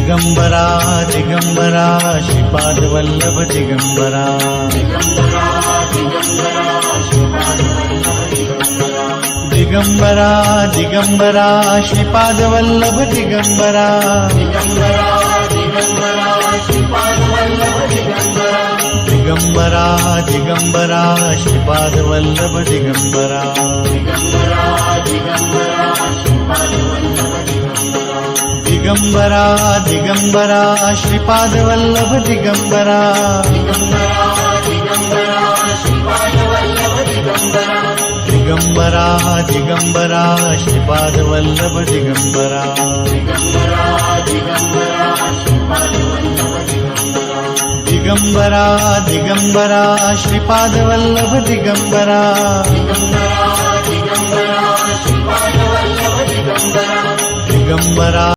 Digambara Digambara Shripad Vallabh Digambara Digambara Digambara Shripad Vallabh Digambara Digambara Digambara Shripad Vallabh Digambara Digambara Digambara Shripad Vallabh Digambara Digambara Digambara Shripad Vallabh Digambara Digambara Digambara Shripad Vallabh Digambara Digambara